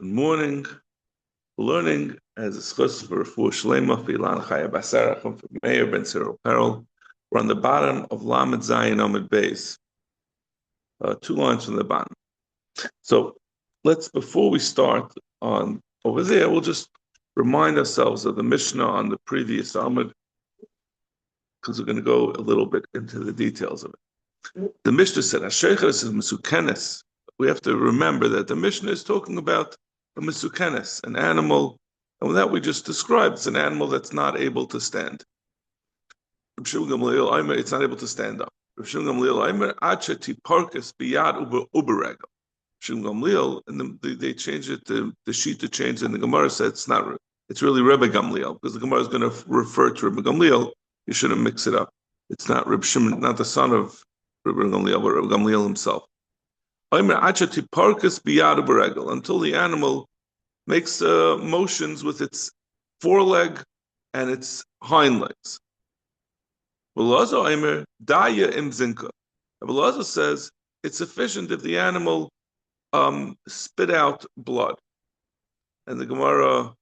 Good morning. Learning as a schus for Shlema for Ilan Chaya Basarachim for Meir Ben Cyril Peril. We're on the bottom of Lamed Zayin Amid Beis. 2 lines from the bottom. So before we start on over there, we'll just remind ourselves of the Mishnah on the previous Amid, because we're going to go a little bit into the details of it. The Mishnah said, Hasheiches is Mesukenes. We have to remember that the Mishnah is talking about a Mesukenes, an animal, and that we just described, it's an animal that's not able to stand. It's not able to stand up. And they changed it, the sheet to change, and the Gemara said it's really Rebbe Gamliel, because the Gemara is going to refer to Rebbe Gamliel. You shouldn't mix it up. It's not Reb Shimon, not the son of Rebbe Gamliel, but Rebbe Gamliel himself. Until the animal makes motions with its foreleg and its hind legs. Abelazar says it's sufficient if the animal spit out blood. And the Gemara,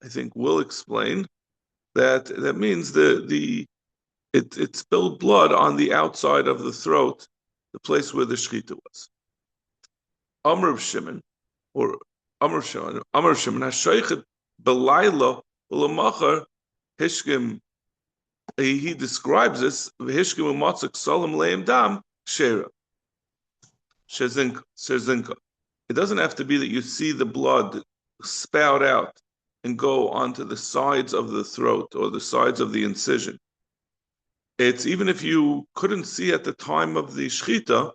I think, will explain that means it spilled blood on the outside of the throat, the place where the shechita was. Amr Shimon, Hashoichet Belayla Ulamachar Hishkim. He describes this Hishkim Umatzak Solam Leim Dam Shera Shezinka. It doesn't have to be that you see the blood spout out and go onto the sides of the throat or the sides of the incision. It's even if you couldn't see at the time of the shechita,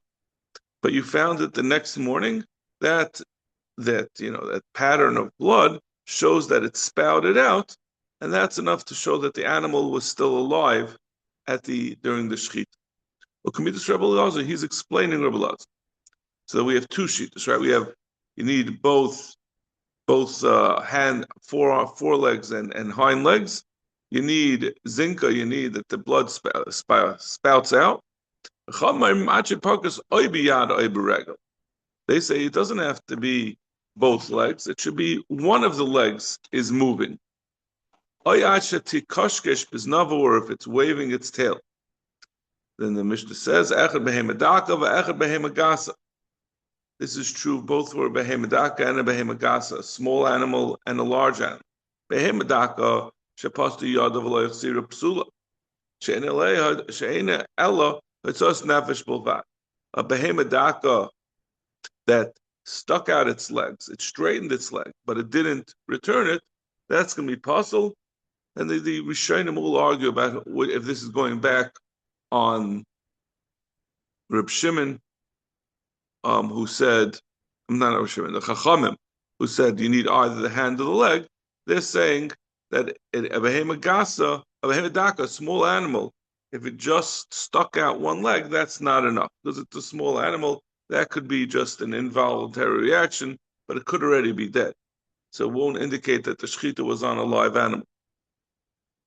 but you found it the next morning, that pattern of blood shows that it spouted out, and that's enough to show that the animal was still alive during the shechita. Well, Kamidas Rebbe Elazar, he's explaining Rebbe Elazar. So we have two sheetas, right? You need both forelegs and hind legs. You need zinka, you need that the blood spouts out. They say it doesn't have to be both legs, it should be one of the legs is moving. Or if it's waving its tail. Then the Mishnah says, this is true both for a behemadaka and a behemagasa, a small animal and a large animal. Behemadaka shepastu yadav lo yachsira psula. She'ena ella v'tzos nefesh bilvad. A behemadaka that stuck out its legs, it straightened its leg, but it didn't return it, that's going to be puzzle. And the Rishonim will argue about if this is going back on Reb Shimon, who said, not Reb Shimon, the Chachamim, who said you need either the hand or the leg. They're saying that a behemadaka, a small animal, if it just stuck out one leg, that's not enough, because it's a small animal. That could be just an involuntary reaction, but it could already be dead. So it won't indicate that the shechita was on a live animal.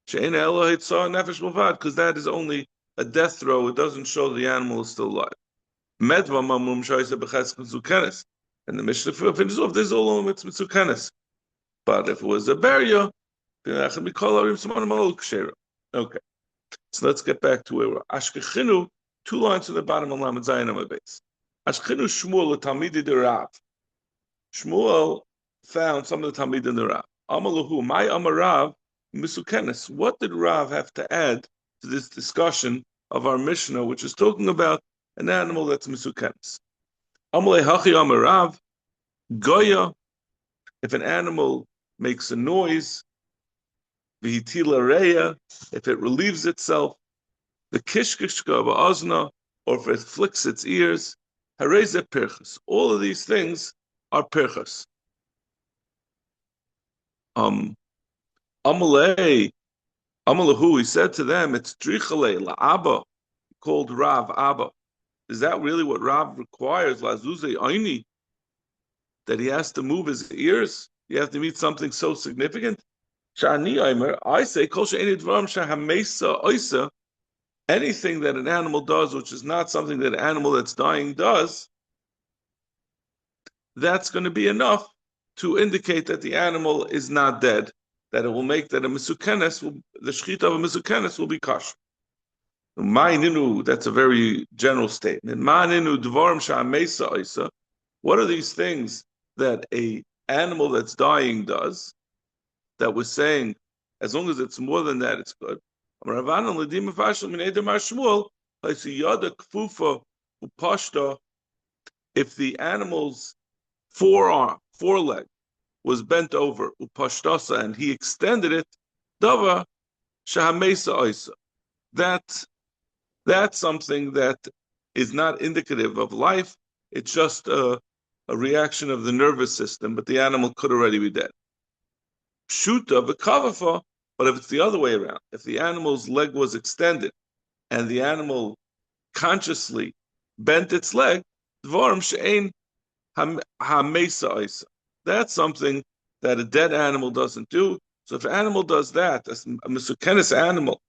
Because that is only a death throw. It doesn't show the animal is still alive. And the Mishnah finishes off, this is all it's mitzukenes. But if it was a barrier, okay. So let's get back to where we're. Ashkechinu, 2 lines to the bottom of Lamed Zayin on my base. Ashkechinu Shmuel, Talmidi de Rav. Shmuel found some of the Talmid in the Rav. Amalahu, my Amarav, Misukenes. What did Rav have to add to this discussion of our Mishnah, which is talking about an animal that's Misukenes? Amalei Hachi Amarav, Goya, if an animal makes a noise, Vihitila Reya, if it relieves itself, the Kishkishka Ba'azna, or if it flicks its ears, Hareze Pirchas. All of these things are Pirchas. Amalahu, he said to them, it's Trichale La'aba, called Rav Abba. Is that really what Rav requires? Lazuze Aini, that he has to move his ears? You have to meet something so significant? Shani Aimer, I say, Kol She'eni Dvaram Shahamesa Oisa, anything that an animal does, which is not something that an animal that's dying does, that's going to be enough to indicate that the animal is not dead, that it will make that the shechita of a mesukenes will be kosher. That's a very general statement. What are these things that a animal that's dying does? That we're saying, as long as it's more than that, it's good. If the animal's foreleg was bent over, upashtasa, and he extended it, dava shahamesa oisa. That's something that is not indicative of life. It's just a reaction of the nervous system, but the animal could already be dead. Pshuta v'kavafa, but if it's the other way around, if the animal's leg was extended and the animal consciously bent its leg, dvarim she'ein hamesa oisa. That's something that a dead animal doesn't do. So if an animal does that, a mesukenes animal,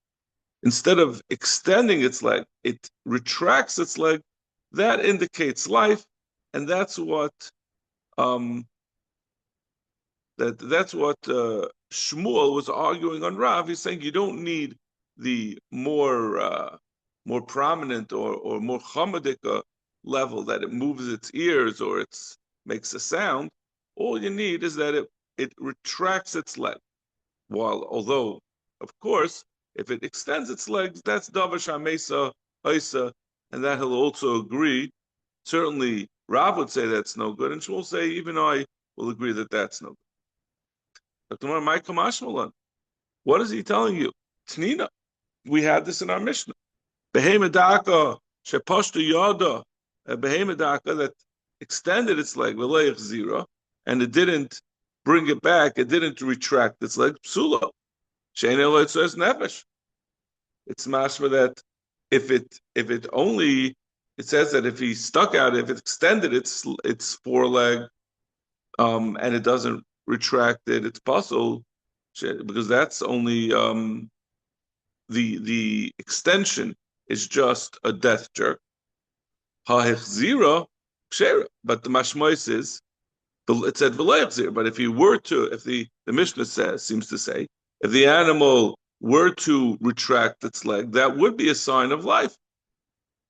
instead of extending its leg, it retracts its leg, that indicates life, and that's what Shmuel was arguing on Rav. He's saying you don't need the more prominent or more chamadik level that it moves its ears or it makes a sound. All you need is that it retracts its leg. Although, of course, if it extends its legs, that's davar shamesa oisa, and that he'll also agree. Certainly, Rav would say that's no good, and Shmuel will say even I will agree that that's no good. What is he telling you? Tnina. We had this in our Mishnah. Behemedaka shepashtu yada, a behemedaka that extended its leg, v'leich zira, and it didn't bring it back. It didn't retract its leg. Psula. Shein elo etzos nefesh. It's mashma that if it only, it says that if he stuck out, if it extended its foreleg, and it doesn't retract it, it's possible because that's only the extension is just a death jerk. Ha'echzira kshera, but the mashmois is it said v'le'echzir. But if the Mishnah seems to say, if the animal were to retract its leg, that would be a sign of life.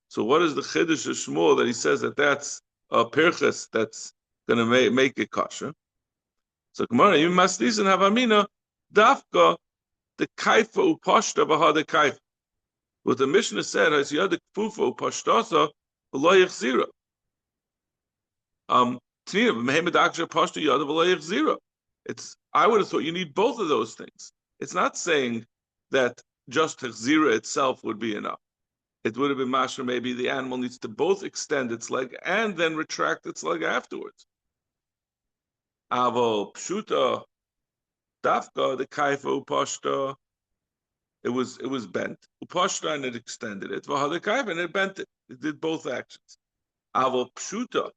So what is the chiddush of Shmuel that he says that that's a pirches that's going to make it kosher? So Gemara, you must listen havamina dafka the kaifa upashta v'ha kaifa. What the Mishnah said is yada kfufa upashtasa v'lo yechzira. I would have thought you need both of those things. It's not saying that just Hechzira itself would be enough. It would have been mashra, maybe the animal needs to both extend its leg and then retract its leg afterwards. Avo pshuta dafka the kaifa upashta. It was bent. Upashta and it extended it. V'ha kaifa and it bent it. It did both actions. Avo pshuta.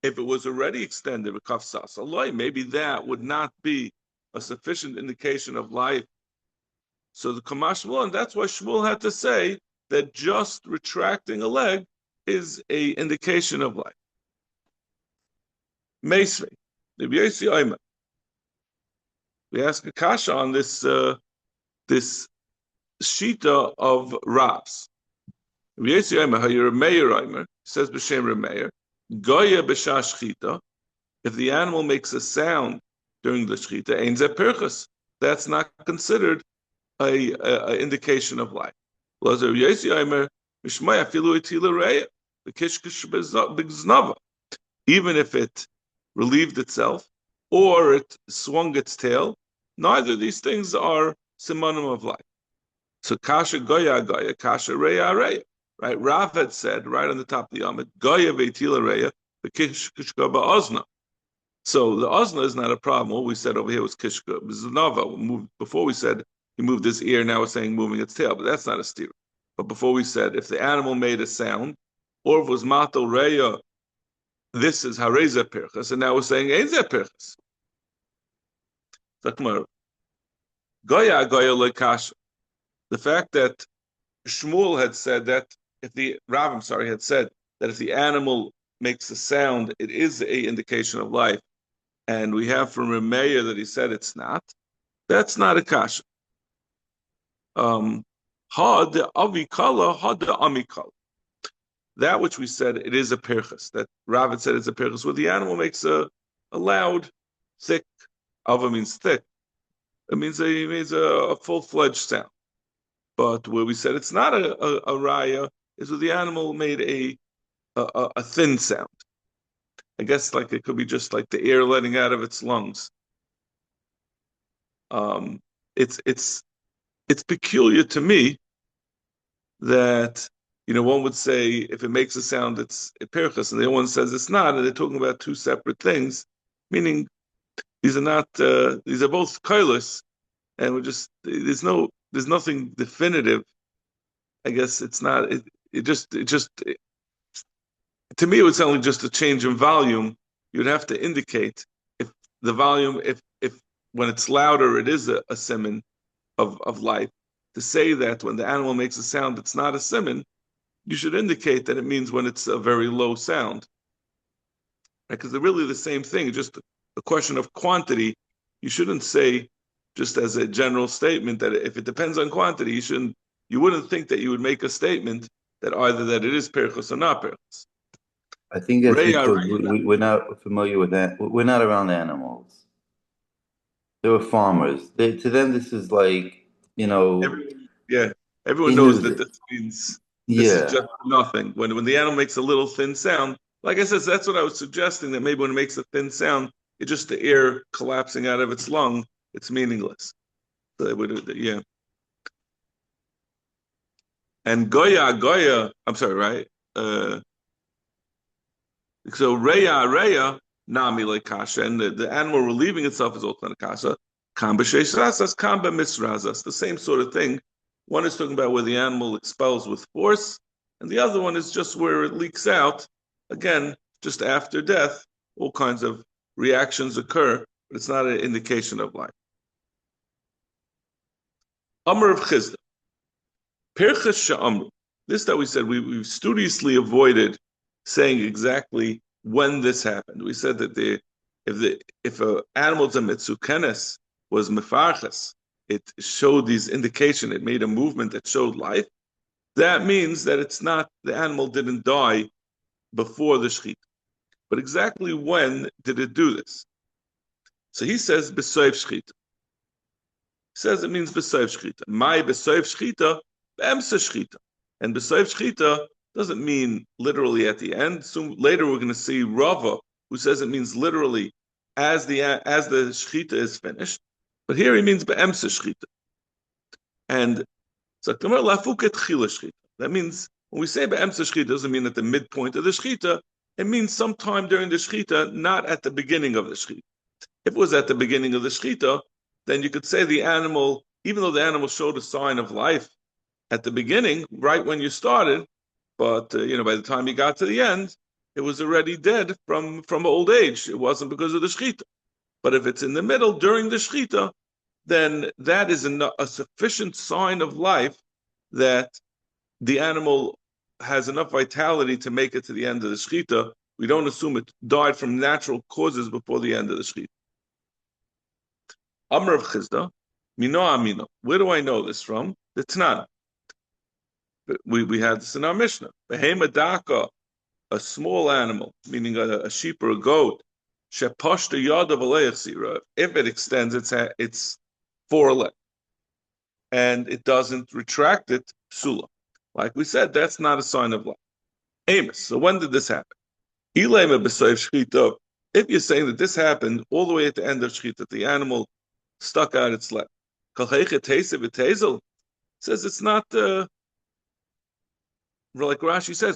If it was already extended with kafsas aloi, maybe that would not be a sufficient indication of life. So the Kamash Shmuel, and that's why Shmuel had to say that just retracting a leg is a indication of life. Meisvei, we ask a kasha on this this shita of Ravs. Says b'shem Remeir, Goya b'shah shchita, if the animal makes a sound during the shchita, ein ze pirchas, that's not considered a indication of life. Even if it relieved itself or it swung its tail, neither of these things are simonim of life. So kasha goya, kasha reya. Right, Rav had said right on the top of the Yamid, Goya ve'tila reya, the kishka ba'ozna. So the ozna is not a problem. What we said over here was kishka b'znava. Before we said he moved his ear, now we're saying moving its tail, but that's not a steer. But before we said if the animal made a sound, or if it was mato reya, this is hareza pirchas, and now we're saying einze pirchas. Goya lekasha. The fact that Shmuel had said that Rav had said that if the animal makes a sound, it is an indication of life. and we have from Rameya that he said it's not. That's not a kasha. Ha de avikala, ha de amikala. That which we said it is a pirchas. That Ravid said it's a pirchas, where the animal makes a loud, thick. Ava means thick. It means a full-fledged sound. But where we said it's not a raya is where the animal made a thin sound. I guess like it could be just like the air letting out of its lungs. It's peculiar to me that one would say if it makes a sound it's a perchus, and the other one says it's not, and they're talking about two separate things, meaning these are not these are both koilus, and there's nothing definitive. I guess it's not. To me, it would sound like just a change in volume. You'd have to indicate if the volume, if when it's louder, it is a siman of life. To say that when the animal makes a sound, it's not a siman, you should indicate that it means when it's a very low sound. Because they're really the same thing, just a question of quantity. You shouldn't say, just as a general statement, that if it depends on quantity, you wouldn't think that you would make a statement that either that it is perchus or not perchus. I think that's because we're not familiar with that. We're not around animals. They were farmers. To them, this is like, everyone knows that this means this is just nothing. When the animal makes a little thin sound, like I said, that's what I was suggesting, that maybe when it makes a thin sound, it's just the air collapsing out of its lung. It's meaningless. So it would, and Goya, I'm sorry, right? So Reya, Nami like kasha, and the animal relieving itself is also a kasha. Kamba sheish rasas, kamba misrazas, the same sort of thing. One is talking about where the animal expels with force, and the other one is just where it leaks out. Again, just after death, all kinds of reactions occur, but it's not an indication of life. Amr of Chizda. Perchas she'amru. This that we said, we studiously avoided saying exactly when this happened. We said that if an animal's a mitzukenes was mefarches, it showed these indication, it made a movement that showed life. That means that it's not, the animal didn't die before the shechita. But exactly when did it do this? So he says b'soif shechita. He says it means b'soif shechita. My b'soif shechita, b'emsa shechita. And b'soif shechita doesn't mean literally at the end. Soon later we're going to see Rava, who says it means literally as the shechita is finished. But here he means be'emsa shechita. And so that means when we say be'emsa shechita, it doesn't mean at the midpoint of the shechita. It means sometime during the shechita, not at the beginning of the shechita. If it was at the beginning of the shechita, then you could say the animal, even though the animal showed a sign of life at the beginning, right when you started, but by the time you got to the end, it was already dead from old age. It wasn't because of the shechita. But if it's in the middle during the shechita, then that is a sufficient sign of life that the animal has enough vitality to make it to the end of the shechita. We don't assume it died from natural causes before the end of the shechita. Amr of Chizda, Mino Amino. Where do I know this from? The Tanan. We had this in our Mishnah. Behema daka, a small animal, meaning a sheep or a goat, shepashta yadav aleyachsira. If it extends its foreleg and it doesn't retract it, psula. Like we said, that's not a sign of life. Amos. So when did this happen? Ilema b'soif shchita. If you're saying that this happened all the way at the end of shchita, the animal stuck out its leg. Says it's not. Like Rashi says,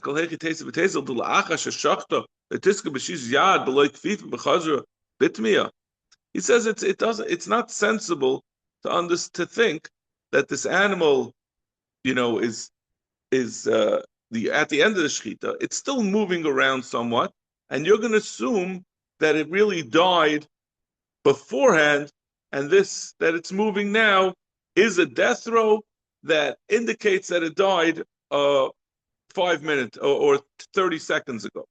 he says it's not sensible to think that this animal, is at the end of the shechita, it's still moving around somewhat, and you're going to assume that it really died beforehand, and that it's moving now is a death throw that indicates that it died 5 minutes or 30 seconds ago,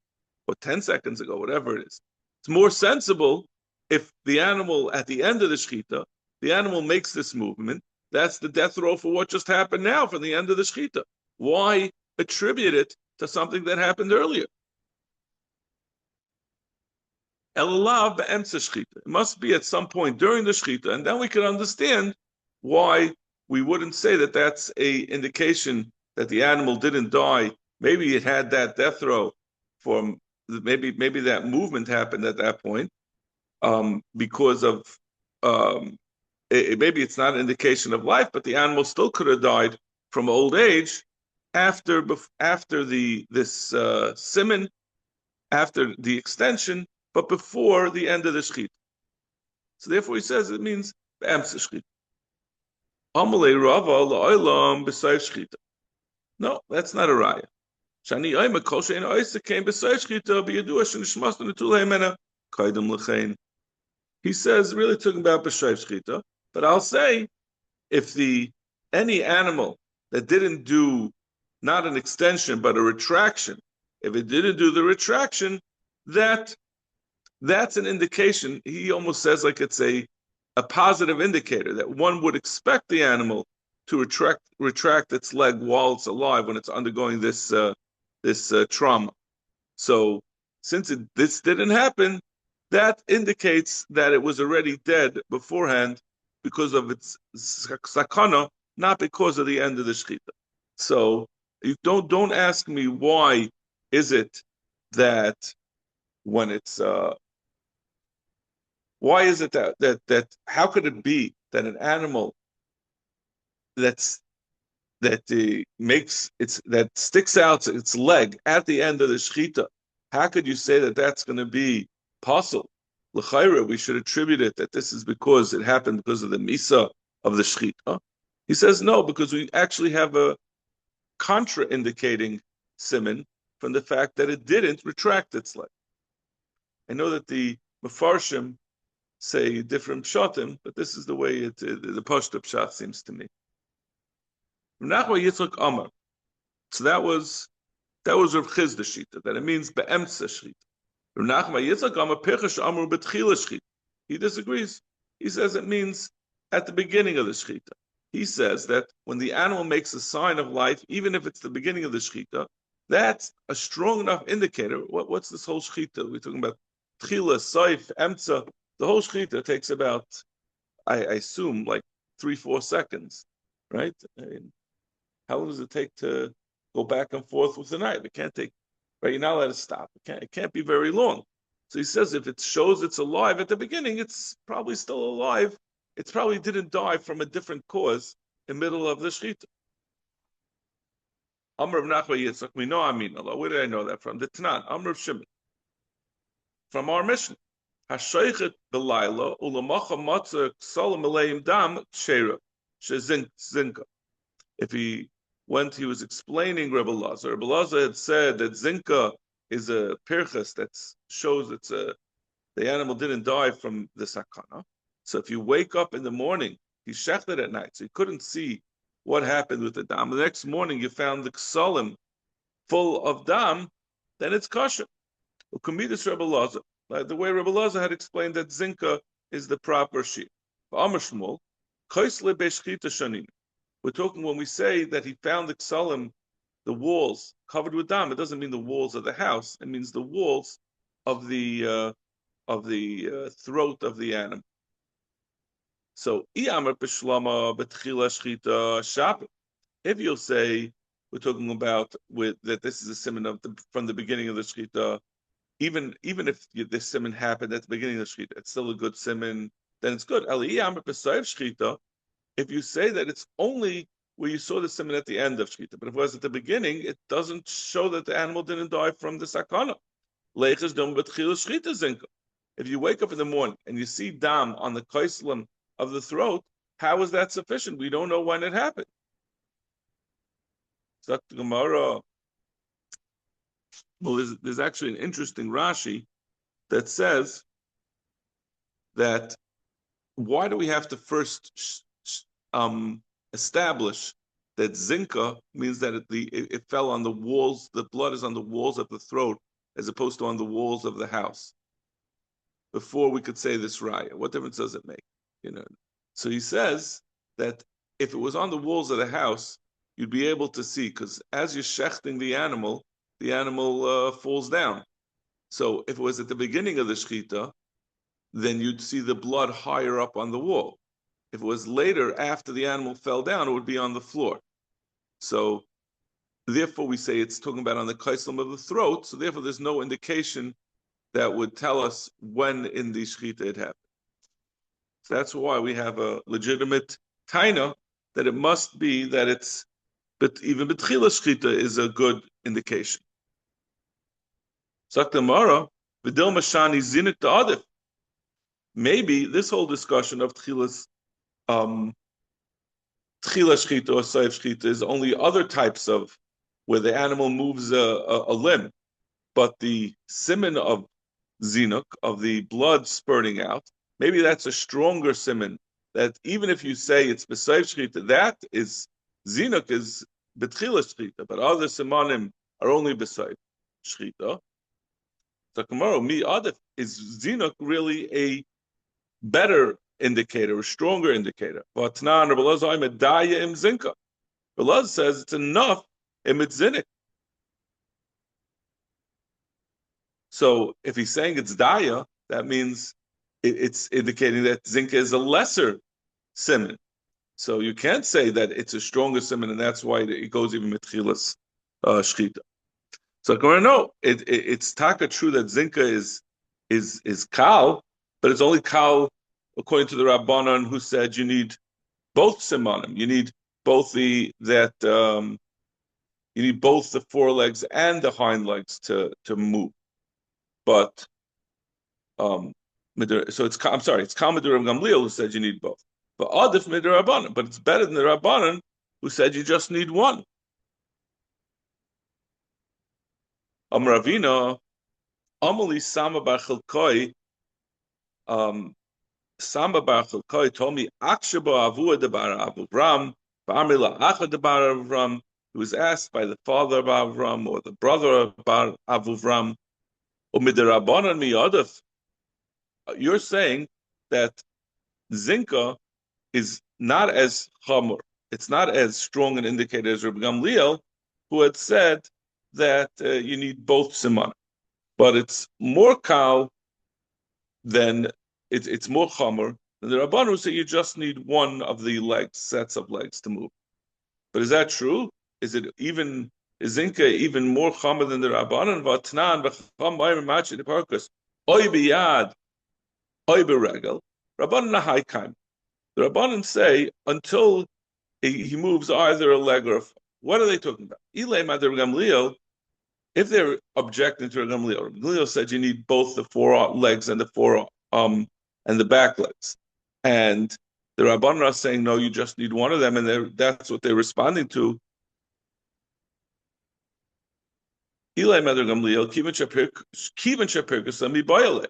or 10 seconds ago, whatever it is. It's more sensible if the animal at the end of the shechita, the animal makes this movement, that's the death row for what just happened now from the end of the shechita. Why attribute it to something that happened earlier? Elalav be'emtza shechita. It must be at some point during the shechita, and then we can understand why we wouldn't say that that's a indication that the animal didn't die. Maybe it had that death row from maybe that movement happened at that point because of maybe it's not an indication of life, but the animal still could have died from old age after this siman, after the extension, but before the end of the shechita. So therefore, he says it means be'emtza shechita. Amalei Rava la'olam b'sayv shechita. No, that's not a raya. Shani oima kol she'en oisa came b'sayv shechita b'yadua shenishmas netul heimena kaidem l'chein. He says, really talking about b'sayv shechita, but I'll say, if any animal that didn't do not an extension but a retraction, if it didn't do the retraction, that's an indication. He almost says like it's a positive indicator that one would expect the animal to retract its leg while it's alive when it's undergoing this trauma. So since this didn't happen, that indicates that it was already dead beforehand because of its sakana, not because of the end of the shechita. So you don't ask me why is it that when it's why is it that how could it be that an animal that sticks out its leg at the end of the shechita, how could you say that that's going to be possible? L'chayra, we should attribute it that this is because it happened because of the misa of the shechita. He says no, because we actually have a contraindicating siman from the fact that it didn't retract its leg. I know that the Mefarshim say different pshatim, but this is the way the pashto pshat seems to me. Nachma Yitzchak Amar. So that was Rav Chizda shita, that it means be'emtza shita. Nachma Yitzchak Amar Pirchash Amar betchila shita. He disagrees. He says it means at the beginning of the shita. He says that when the animal makes a sign of life, even if it's the beginning of the shechita, that's a strong enough indicator. What's this whole shechita? We're talking about tchila, saif, emtza. The whole shechita takes about, I assume, like 3-4 seconds, right? I mean, how long does it take to go back and forth with the knife? It can't take, right? You're not allowed to stop. It can't be very long. So he says if it shows it's alive at the beginning, it's probably still alive. It probably didn't die from a different cause in the middle of the shechita. Amr of Nachma Yitzchak, we know Amin Allah. Where did I know that from? The Tanan, Amr of Shimon. From our mission. Hashoichet belayla ulamacha matzah ksalam aleim dam sheira shezinka. If he was explaining Rebbe Lazar. Rebbe Lazar had said that zinka is a pirchas that shows the animal didn't die from the sakana. So if you wake up in the morning, he's shechted at night, so you couldn't see what happened with the dam. The next morning you found the ksalim full of dam, then it's kosher. Ukamidus Rebbe Lazar, the way Rebbe Lazar had explained that zinka is the proper sheep. We're talking when we say that he found the ksalim, the walls covered with dam. It doesn't mean the walls of the house. It means the walls of the throat of the animal. So, if you'll say we're talking about that this is a siman from the beginning of the shechita, even if this siman happened at the beginning of the shechita, it's still a good siman. Then it's good. If you say that it's only where you saw the siman at the end of shechita, but if it was at the beginning, it doesn't show that the animal didn't die from the sakana. If you wake up in the morning and you see dam on the kaislam of the throat, how is that sufficient? We don't know when it happened. Well, there's actually an interesting Rashi that says that why do we have to first establish that zinka means that it fell on the walls, the blood is on the walls of the throat as opposed to on the walls of the house? before we could say this raya. What difference does it make? So he says that if it was on the walls of the house, you'd be able to see, because as you're shechting the animal falls down. So if it was at the beginning of the shechita, then you'd see the blood higher up on the wall. If it was later, after the animal fell down, it would be on the floor. So therefore we say it's talking about on the kaislam of the throat, so therefore there's no indication that would tell us when in the shechita it happened. So that's why we have a legitimate taina that it must be that it's, but even betchila shechita is a good indication. Saktamara, v'dil mashani zinik ta'adif. Maybe this whole discussion of tchilas shechita or saif shechita is only other types of where the animal moves a limb, but the siman of zinuk, of the blood spurting out, maybe that's a stronger siman, that even if you say it's b'saif shechita, that is, zinuk is betchila shechita, but other simanim are only b'saif shechita. So tomorrow, mi adif, is zinuk really a better indicator, a stronger indicator? But Tanan Rabbi Elazar I'm a daya im zinka. Rabbi Elazar says it's enough im zinuk. So if he's saying it's daya, that means it's indicating that zinka is a lesser siman. So you can't say that it's a stronger siman, and that's why it goes even mitchilas shchita. So no, it's taka true that zinka is kal, but it's only kal according to the Rabbanan who said you need both simanim. You need both you need both the forelegs and the hind legs to move. But so it's kal Midur Gamliel who said you need both. But adif Midur Rabbanan, but it's better than the Rabbanan who said you just need one. Ravina, Amali Sama Bar Chilkoi, Sama Bar Chilkoi told me, Akshaba Avua de Bar Avram, Barmila Acha de Bar Avram. He was asked by the father of Avram or the brother of Bar Avram, Umidarabanan Miyadaf. You're saying that Zinka is not as chamor, it's not as strong an indicator as Rabbi Gamliel, who had said that you need both siman. But it's more kal than it's more chamer than the Rabbanu who say you just need one of the legs, sets of legs to move. But is that true? Is Zinka even more chamer than the Rabbanan? Vatnan v'cham b'ayim machi deparkus oy biyad oy beregel Rabbanan haikaim. The Rabbanan say until he moves either a leg or a foot. What are they talking about? Ilay Madar Gamliel. If they're objecting to Gamliel, Gamliel said you need both the four legs and the and the back legs, and the Rabbanan are saying no, you just need one of them, and that's what they're responding to. Ilay Madar Gamliel, Kivan Shapirkus, and Mibayale.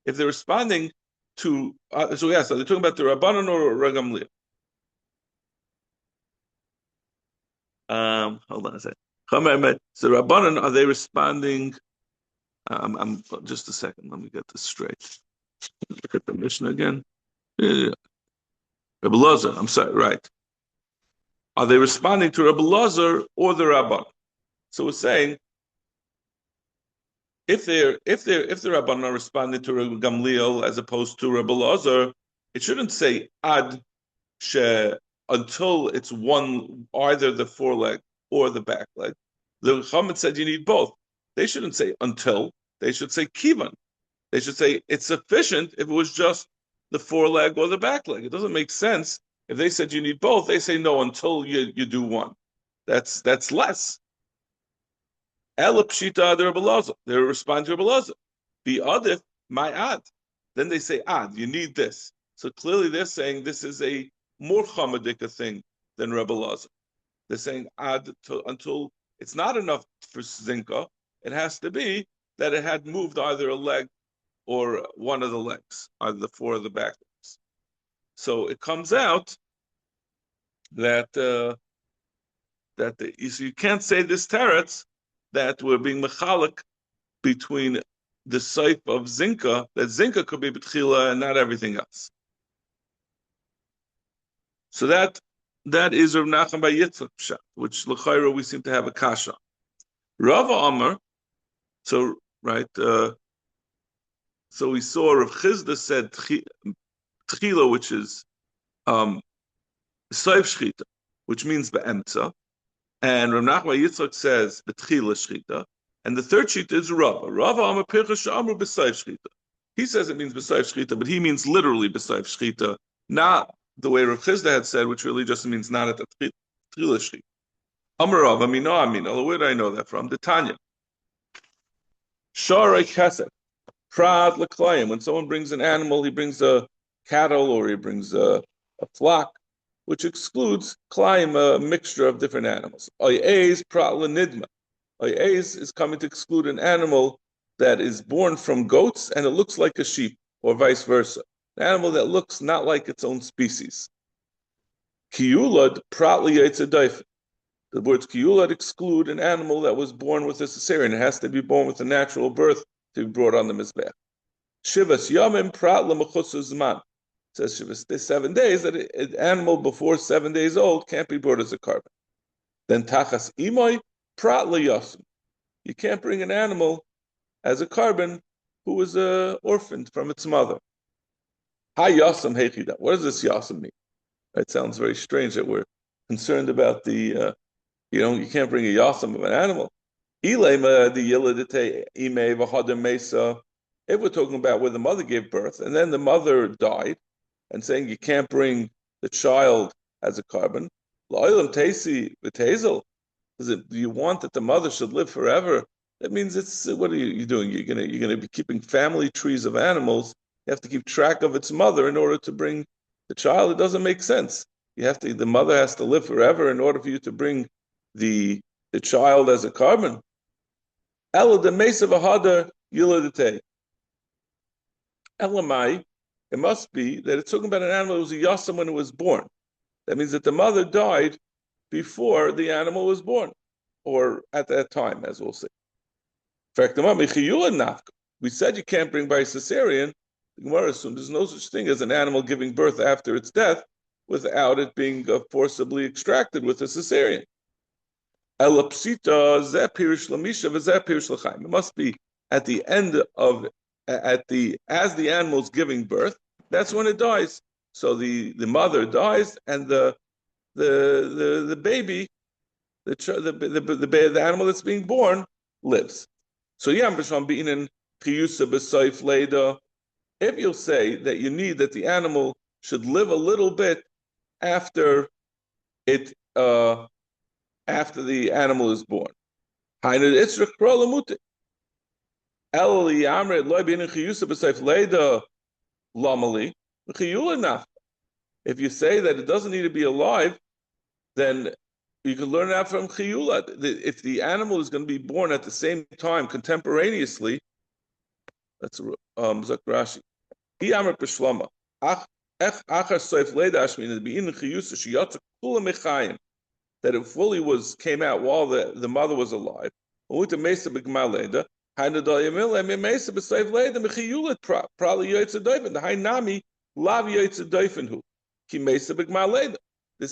If they're responding to, so yes, are they talking about the Rabbanan or Gamliel? Hold on a second. So Rabbanan, are they responding? I'm just a second. Let me get this straight. Look at the Mishnah again. Yeah. Rabbi Elazar, I'm sorry, right. Are they responding to Rabbi Elazar or the Rabban? So we're saying if the Rabban are responding to Rabbi Gamliel as opposed to Rabbi Elazar, it shouldn't say ad she until it's one, either the foreleg or the back leg. The Chachamim said you need both. They shouldn't say until. They should say kivan. They should say it's sufficient if it was just the foreleg or the back leg. It doesn't make sense if they said you need both. They say no until you do one. That's less. Ela pshita de Rabbi Elazar. They respond to Rabbi Elazar. The adif my ad. Then they say ad. You need this. So clearly they're saying this is a more chamadika thing than Rabbi Elazar. They're saying ad until it's not enough for zinka. It has to be that it had moved either a leg or one of the legs, either the four or the back legs. So it comes out that so you can't say this teretz that we're being mechalik between the saif of zinka, that zinka could be betchila and not everything else. So that is Rav Nachman by Yitzchak pshat, which l'chayra we seem to have a kasha. Rava Amar, so right, so we saw Rav Chizda said tchila, which is saif shchita, which means be'emtza, and Rav Nachman by Yitzchak says betchila shchita, and the third shita is Rava. Rava Amar pircha she'amru b'saif shchita. He says it means b'saif shchita, but he means literally b'saif shchita, not the way Rav Chizda had said, which really just means not at the tchila shchita. Amar Rava, amino. Where do I know that from? The Tanya. Sharai chesed, prad l'klayim. When someone brings an animal, he brings a cattle or he brings a flock, which excludes klayim, a mixture of different animals. Oyez prad l'nidma. Oyez is coming to exclude an animal that is born from goats and it looks like a sheep, or vice versa. An animal that looks not like its own species. Kiyulad prat l'yaitzedaif. The words kiyulad exclude an animal that was born with a cesarean. It has to be born with a natural birth to be brought on the mizbech. Shivas yamim prat l'mechutz zman. It says Shivas 7 days, that an animal before 7 days old can't be brought as a carbon. Then tachas imoy prat l'yasim. You can't bring an animal as a carbon who was orphaned from its mother. Ha yasam hechida. What does this yasam mean? It sounds very strange that we're concerned about the, you can't bring a yasam of an animal. If we're talking about where the mother gave birth and then the mother died, and saying you can't bring the child as a carbon, do you want that the mother should live forever? That means what are you doing? You're gonna be keeping family trees of animals. You have to keep track of its mother in order to bring the child. It doesn't make sense. The mother has to live forever in order for you to bring the child as a carbon. Elamai, it must be that it's talking about an animal that was a yasam when it was born. That means that the mother died before the animal was born, or at that time, as we'll see. In fact, we said you can't bring by cesarean. The Gemara assumes there's no such thing as an animal giving birth after its death without it being forcibly extracted with a cesarean. It must be at the end of as the animal's giving birth. That's when it dies. So the mother dies, and the baby, the animal that's being born, lives. So if you'll say that you need that the animal should live a little bit after it after the animal is born. If you say that it doesn't need to be alive, then you can learn that from chiyula. If the animal is going to be born at the same time, contemporaneously, that's Zakrashi. That it fully came out while the mother was alive. This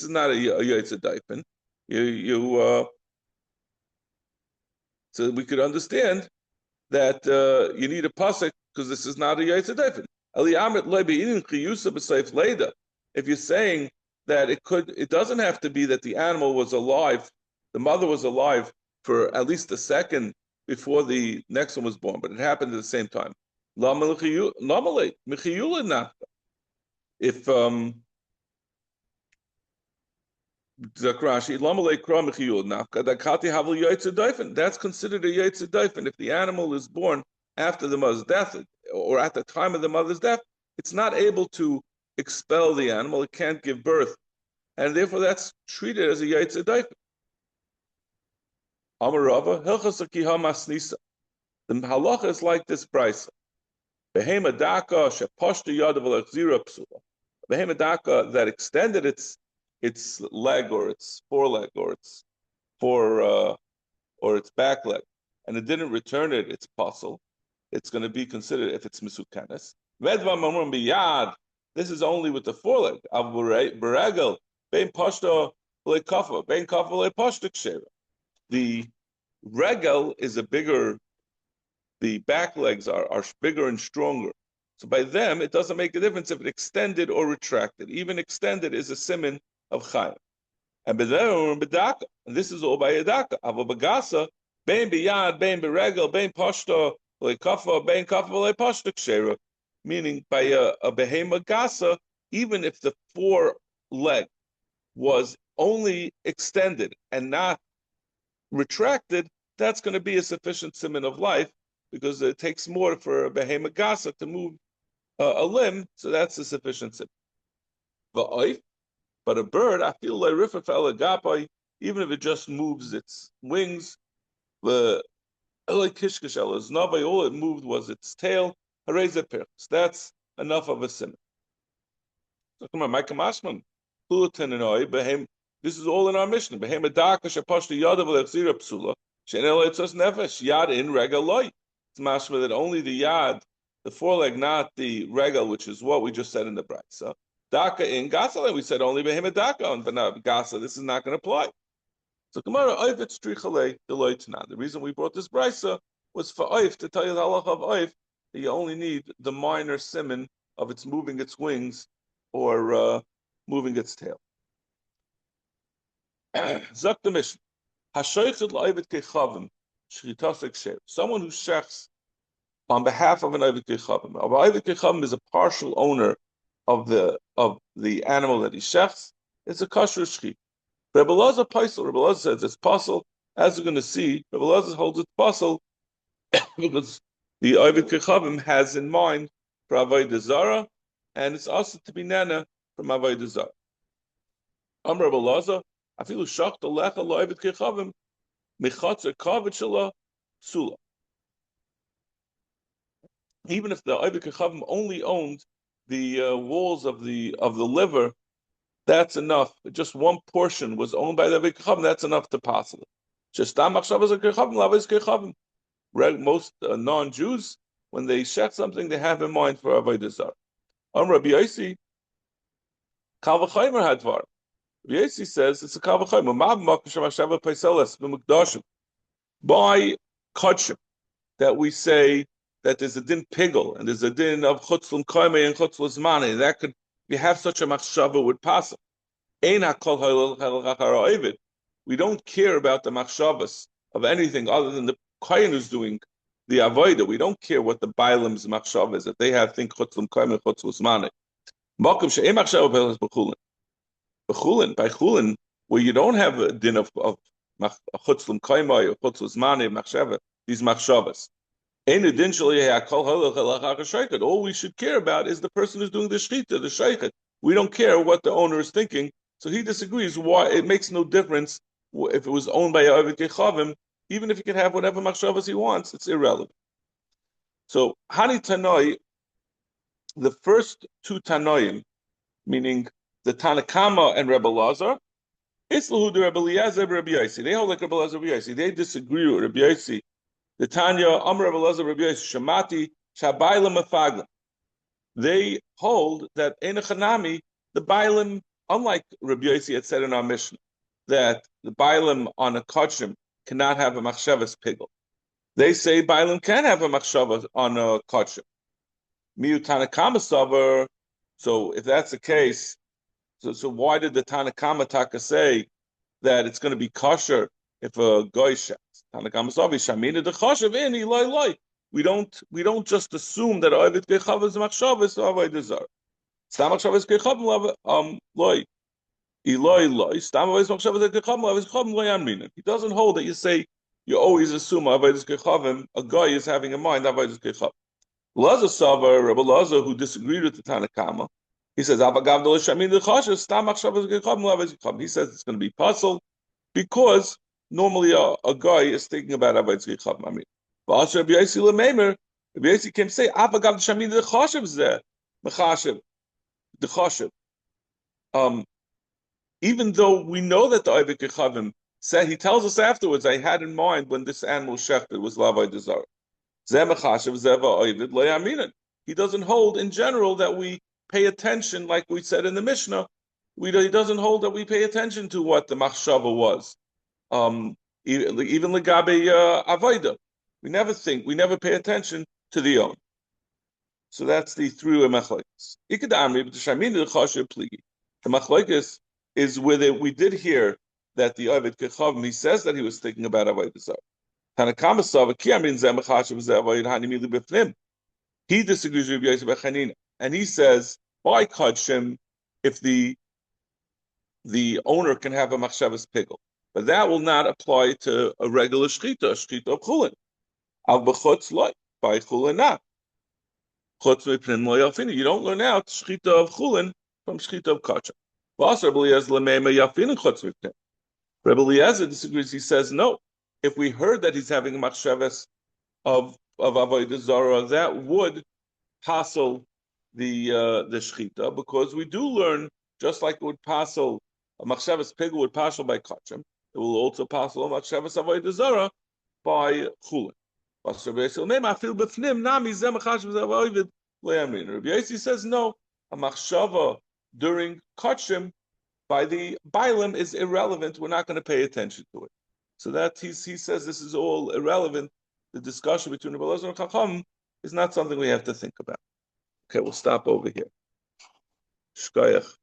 is not a yotzedaifen. So we could understand that you need a pasuk because this is not a yotzedaifen. If you're saying that it doesn't have to be that the animal was alive, the mother was alive for at least a second before the next one was born, but it happened at the same time. If that's considered a yotzedaifen. If the animal is born after the mother's death or at the time of the mother's death, it's not able to expel the animal. It can't give birth, and therefore that's treated as a yotzedaifen. Amar Rava, hilchas akiha masnisa. The halacha is like this brisa. Behema daka shepashta yadav alachzira psula. Behema daka that extended its leg or its foreleg or its or its back leg, and it didn't return it, it's puzzle. it's going to be considered if it's misukanes. Vedva mamrum biyad. This is only with the foreleg. Av beregel bein pashto leikafa bein kafa leipashtik sheva. The regel is a bigger. The back legs are bigger and stronger. So by them, it doesn't make a difference if it extended or retracted. Even extended is a siman of chayim. And this is all by yadaka. Avobagasa, bein biyad, bein beregel, bein pashto, leikafa, bein kafa, leipashto kshera. Meaning by a behema gasa, even if the foreleg was only extended and not retracted, that's going to be a sufficient siman of life because it takes more for a behema gasa to move a limb, so that's a sufficient siman. But a bird, I feel like rifa even if it just moves its wings, the like kishkashel is navai, all it moved was its tail. That's enough of a simon. So come on, Micah Mashman, this is all in our mission. Behem adaka shapashti yadav lechzira psula shenel etzos nefesh yad in regal loy. It's mashma that only the yad, the foreleg, not the regal, which is what we just said in the brayso. Daka in Gasa, we said only Behema Daka on Gasa. This is not going to apply. So Gemara Oif it's Trichale Deloitna. The reason we brought this brisa was for Oif to tell you the halacha of Oif that you only need the minor siman of its moving its wings or moving its tail. Zak the mission. Hashoichet la'oivit kechavim shritasek shev. Someone who shechs on behalf of an oivit kechavim. An oivit kechavim is a partial owner of the animal that he shechs. It's a kosher shchit. Rebbe Elazar Paisel, Rebbe Elazar says it's possible. As we're going to see, Rebbe Elazar holds it's possible because the oivit kechavim has in mind for avodah zara, and it's also to be nana from avodah zara. Rebbe Elazar, I feel shocked. Lecha lo'oivit kechavim michatzer kavod shela sula. Even if the oivit kechavim only owned the walls of the liver, that's enough. Just one portion was owned by the oivit kechavim. That's enough to pass it. Just most non-Jews, when they shech something, they have in mind for avodah zara. Rabbi Yosi, kal v'chaymer hadvar. Rabbi Yosi says it's a kal v'chaymer. By kachim that we say that there's a din pigel and there's a din of chutzlum koime and chutzlum zmane. That could, we have such a machshava would pass it. We don't care about the machshavas of anything other than the kohen who's doing the avodah. We don't care what the bailam's machshav is, that they have think chutzlum koime and chutzlum zmane. Makom she'em machshava b'chulin. B'chulin, by chulin, where you don't have a din of chutzlum koime or chutzlum zmane machshava, these machshavas. All we should care about is the person who's doing the shchita, the sheikhet. We don't care what the owner is thinking. So he disagrees. Why it makes no difference if it was owned by Oivit Kechavim, even if he can have whatever machshavas he wants, it's irrelevant. So Hani Tanoi, the first two Tanoim, meaning the Tanakama and Rebbe Elazar, Islahu the Rebbe Eliezer, Rebbe Yosi. They hold like Rebbe Elazar, Rebbe Yosi. They disagree with Rebbe Yosi. The Tanya, Amr Rebbe Elazar, Rebbe Yosi, Shamati, Shabayla Mefagla. They hold that in a Chanami, the Bailim, unlike Rebbe Yosi had said in our mission, that the Bailim on a Kachim cannot have a Machshavas pigel. They say Bailim can have a Machshavas on a Kachim. Miu Tanakama Savar, so if that's the case, so why did the Tanakama Taka say that it's going to be kosher if a goy shechs? Tanakama Savar, Shamina de Choshev in Eloi Loi. We don't just assume that Oivit Kechav is Machshavas or Avodah Zara. Stam Machshavas Kechav Loi. Eloi Loi. Stam Machshavas Kechav Loi Anmina. He doesn't hold that you say you always assume Avodah Kechavim, a guy is having in mind Avodah Kechav. Laza Savar, Rebbe Laza, who disagreed with the Tanakama, he says Abagav Dol Shamin de Choshev Stam Machshavas Kechav Avodah Kechav. He says it's going to be puzzled because normally a guy is thinking about Avodah Kechav. I mean. But Rabbi Yosi can say, "Avagav shamin the chashiv zeh mechashiv the chashiv." Even though we know that the Oivit Kechavim said, he tells us afterwards, "I had in mind when this animal shechted was lavai dezar." He doesn't hold in general that we pay attention, like we said in the Mishnah. He doesn't hold that we pay attention to what the machshava was. Even legabe avoda, we never pay attention to the own. So that's the through machlokes. The machlokes is with it. We did hear that the Ovid Kechavim, he says that he was thinking about avodah zarah. He disagrees with Yosef Chanina, and he says by kodshim, if the owner can have a machshavas pigel, but that will not apply to a regular shchita of chulin. Al b'chutz loy, by chulin not. Chutz mipnin loy alfini. You don't learn out shchita of chulin from shchita of kodshim. Rebbe Eliezer disagrees. He says no. If we heard that he's having a machshavas of avodah zarah, that would passel the shchita, because we do learn, just like it would passel a machshavas pigel would passel by kachim, it will also passel a machshavas avodah zarah by chulin. Rabbi Yossi says no, a machshava during kachim by the bailim is irrelevant. We're not going to pay attention to it. So that he says this is all irrelevant. The discussion between Rebbe Eliezer and Chacham is not something we have to think about. Okay, we'll stop over here. Shkoyach.